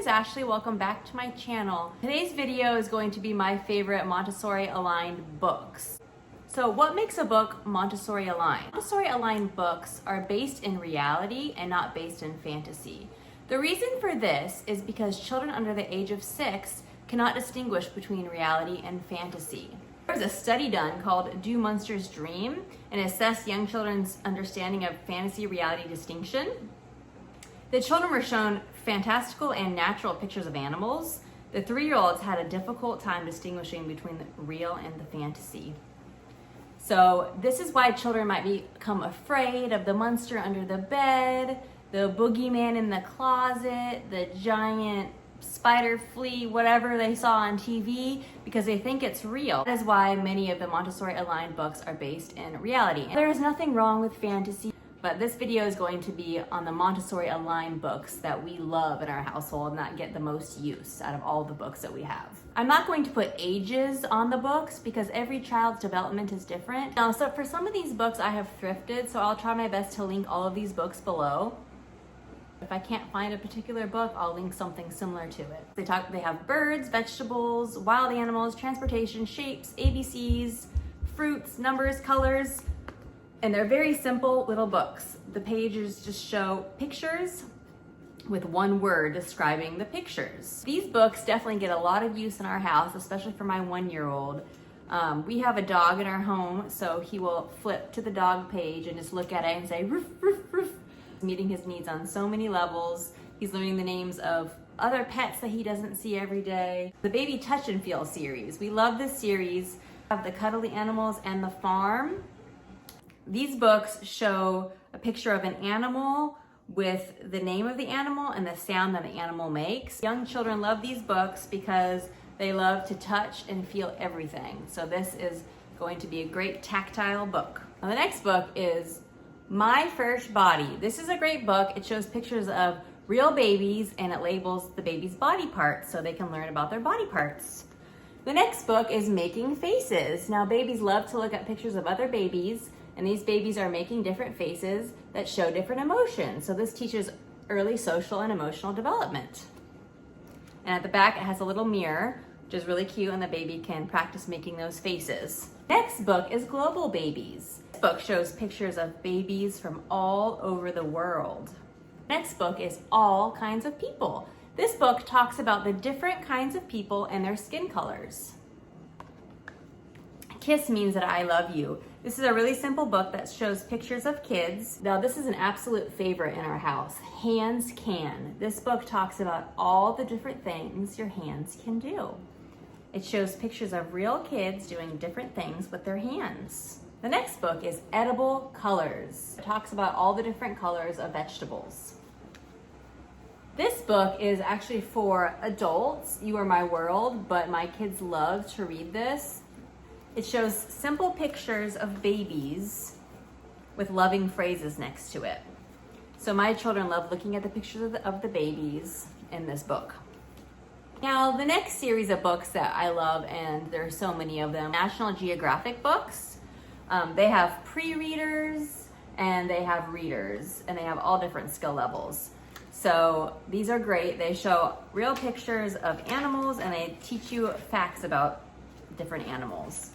is Ashley. Welcome back to my channel. Today's video is going to be my favorite Montessori aligned books. So what makes a book Montessori aligned? Montessori aligned books are based in reality and not based in fantasy. The reason for this is because children under the age of 6 cannot distinguish between reality and fantasy. There was a study done called Do Monsters Dream and assessed young children's understanding of fantasy reality distinction. The children were shown fantastical and natural pictures of animals. The 3-year-olds had a difficult time distinguishing between the real and the fantasy. So this is why children might become afraid of the monster under the bed, the boogeyman in the closet, the giant spider flea, whatever they saw on TV, because they think it's real. That is why many of the Montessori aligned books are based in reality. There is nothing wrong with fantasy, but this video is going to be on the Montessori aligned books that we love in our household and that get the most use out of all the books that we have. I'm not going to put ages on the books because every child's development is different. Now, so for some of these books I have thrifted, so I'll try my best to link all of these books below. If I can't find a particular book, I'll link something similar to it. They have birds, vegetables, wild animals, transportation, shapes, ABCs, fruits, numbers, colors, and they're very simple little books. The pages just show pictures with one word describing the pictures. These books definitely get a lot of use in our house, especially for my 1-year-old. We have a dog in our home, so he will flip to the dog page and just look at it and say, roof, roof, roof. Meeting his needs on so many levels. He's learning the names of other pets that he doesn't see every day. The Baby Touch and Feel series. We love this series. We have the cuddly animals and the farm. These books show a picture of an animal with the name of the animal and the sound that the animal makes. Young children love these books because they love to touch and feel everything. So this is going to be a great tactile book. Now the next book is My First Body. This is a great book. It shows pictures of real babies and it labels the baby's body parts so they can learn about their body parts. The next book is Making Faces. Now babies love to look at pictures of other babies, and these babies are making different faces that show different emotions. So this teaches early social and emotional development. And at the back it has a little mirror, which is really cute, and the baby can practice making those faces. Next book is Global Babies. This book shows pictures of babies from all over the world. Next book is All Kinds of People. This book talks about the different kinds of people and their skin colors. Kiss means that I love you. This is a really simple book that shows pictures of kids. Now this is an absolute favorite in our house, Hands Can. This book talks about all the different things your hands can do. It shows pictures of real kids doing different things with their hands. The next book is Edible Colors. It talks about all the different colors of vegetables. This book is actually for adults, You Are My World, but my kids love to read this. It shows simple pictures of babies with loving phrases next to it. So my children love looking at the pictures of the babies in this book. Now, the next series of books that I love, and there are so many of them, National Geographic books. They have pre-readers and they have readers, and they have all different skill levels. So these are great. They show real pictures of animals and they teach you facts about different animals.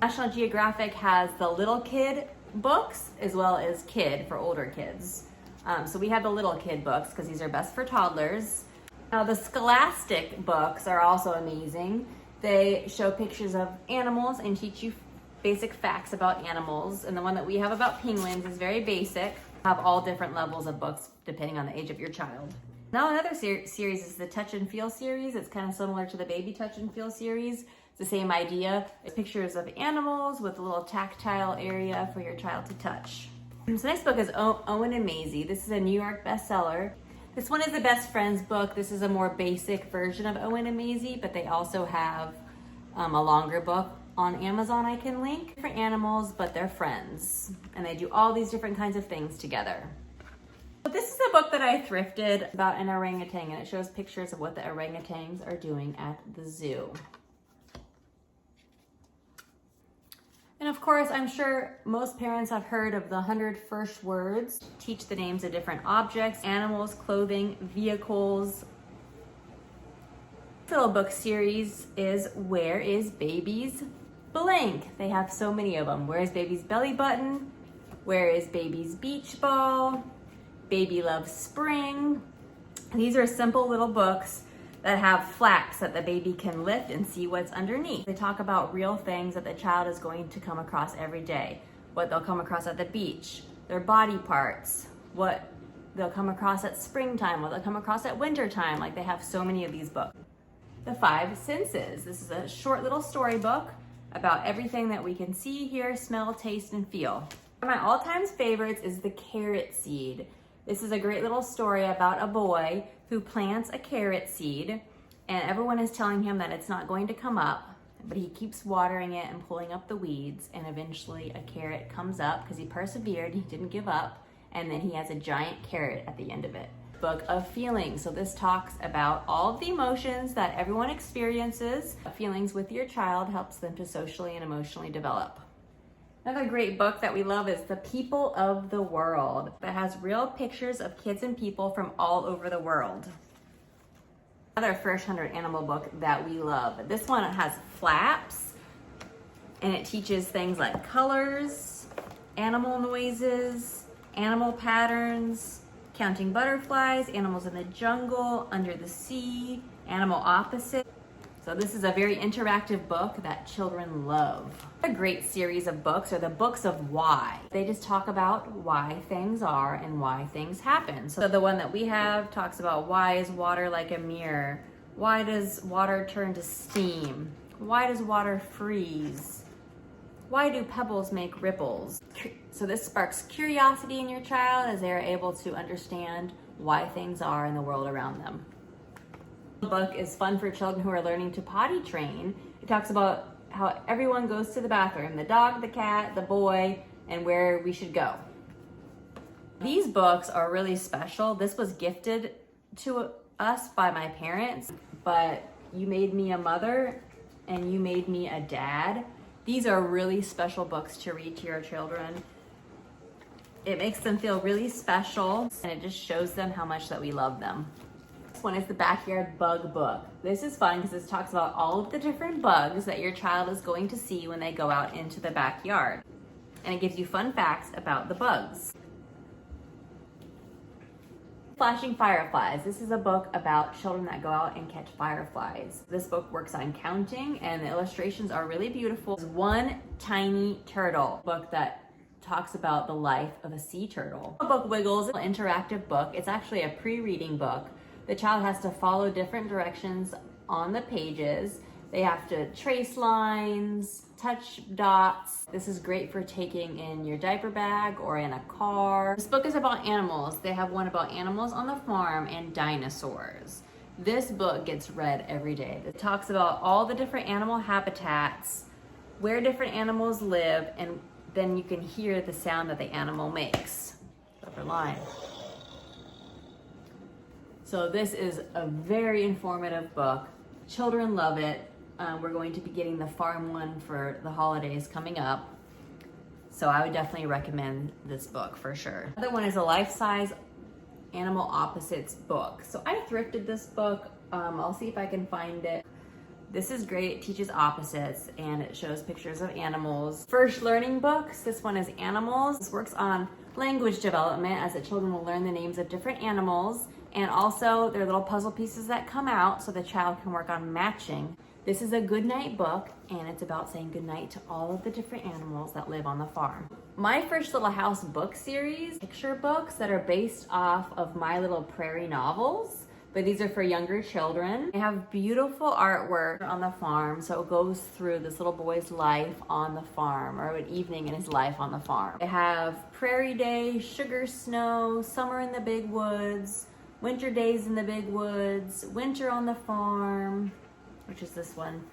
National Geographic has the little kid books as well as kid for older kids. So we have the little kid books because these are best for toddlers. Now the Scholastic books are also amazing. They show pictures of animals and teach you basic facts about animals. And the one that we have about penguins is very basic. Have all different levels of books depending on the age of your child. Now another series is the Touch and Feel series. It's kind of similar to the Baby Touch and Feel series. It's the same idea. It's pictures of animals with a little tactile area for your child to touch. So the next book is Owen and Maisie. This is a New York bestseller. This one is the best friends book. This is a more basic version of Owen and Maisie, but they also have a longer book on Amazon I can link. Different animals, but they're friends. And they do all these different kinds of things together. So this is a book that I thrifted about an orangutan, and it shows pictures of what the orangutans are doing at the zoo. And of course, I'm sure most parents have heard of the 100 First Words. Teach the names of different objects, animals, clothing, vehicles, This little book series is Where is Baby's Blank? They have so many of them. Where is Baby's Belly Button? Where is Baby's Beach Ball? Baby Loves Spring. These are simple little books that have flaps that the baby can lift and see what's underneath. They talk about real things that the child is going to come across every day. What they'll come across at the beach, their body parts, what they'll come across at springtime, what they'll come across at wintertime. Like, they have so many of these books. The Five Senses. This is a short little storybook about everything that we can see, hear, smell, taste, and feel. One of my all-time favorites is The Carrot Seed. This is a great little story about a boy who plants a carrot seed, and everyone is telling him that it's not going to come up, but he keeps watering it and pulling up the weeds, and eventually a carrot comes up because he persevered, he didn't give up, and then he has a giant carrot at the end of it. Book of Feelings. So this talks about all of the emotions that everyone experiences. Feelings with your child helps them to socially and emotionally develop. Another great book that we love is The People of the World, that has real pictures of kids and people from all over the world. Another First 100 Animal book that we love. This one has flaps, and it teaches things like colors, animal noises, animal patterns, counting butterflies, animals in the jungle, under the sea, animal opposites. So this is a very interactive book that children love. A great series of books are the books of why. They just talk about why things are and why things happen. So the one that we have talks about why is water like a mirror? Why does water turn to steam? Why does water freeze? Why do pebbles make ripples? So this sparks curiosity in your child as they are able to understand why things are in the world around them. The book is fun for children who are learning to potty train. It talks about how everyone goes to the bathroom, the dog, the cat, the boy, and where we should go. These books are really special. This was gifted to us by my parents, but You Made Me a Mother and You Made Me a Dad. These are really special books to read to your children. It makes them feel really special, and it just shows them how much that we love them. This one is the Backyard Bug Book. This is fun because this talks about all of the different bugs that your child is going to see when they go out into the backyard. And it gives you fun facts about the bugs. Flashing Fireflies. This is a book about children that go out and catch fireflies. This book works on counting, and the illustrations are really beautiful. It's One Tiny Turtle, a book that talks about the life of a sea turtle. The book Wiggles is an interactive book. It's actually a pre-reading book. The child has to follow different directions on the pages. They have to trace lines, touch dots. This is great for taking in your diaper bag or in a car. This book is about animals. They have one about animals on the farm and dinosaurs. This book gets read every day. It talks about all the different animal habitats, where different animals live, and then you can hear the sound that the animal makes. Upper line. So this is a very informative book. Children love it. We're going to be getting the farm one for the holidays coming up. So I would definitely recommend this book for sure. The other one is a life-size animal opposites book. So I thrifted this book. I'll see if I can find it. This is great. It teaches opposites and it shows pictures of animals. First learning books. This one is Animals. This works on language development as the children will learn the names of different animals, and also there are little puzzle pieces that come out so the child can work on matching. This is a good night book, and it's about saying goodnight to all of the different animals that live on the farm. My First Little House book series, picture books that are based off of My Little Prairie novels, but these are for younger children. They have beautiful artwork on the farm, so it goes through this little boy's life on the farm, or an evening in his life on the farm. They have Prairie Day, Sugar Snow, Summer in the Big Woods, Winter Days in the Big Woods, Winter on the Farm, which is this one,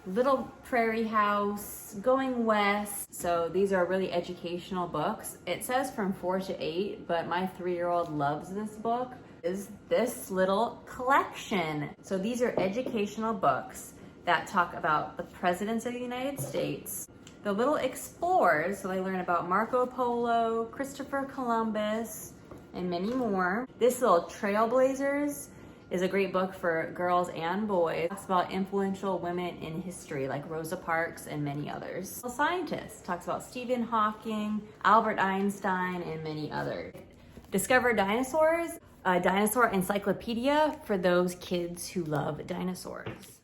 Little Prairie House, Going West. So these are really educational books. It says from 4 to 8, but my 3-year-old loves this book. Is this little collection. So these are educational books that talk about the presidents of the United States, the little explorers, so they learn about Marco Polo, Christopher Columbus, and many more. This little Trailblazers is a great book for girls and boys. It talks about influential women in history like Rosa Parks and many others. Scientists talks about Stephen Hawking, Albert Einstein, and many others. Discover Dinosaurs, a dinosaur encyclopedia for those kids who love dinosaurs.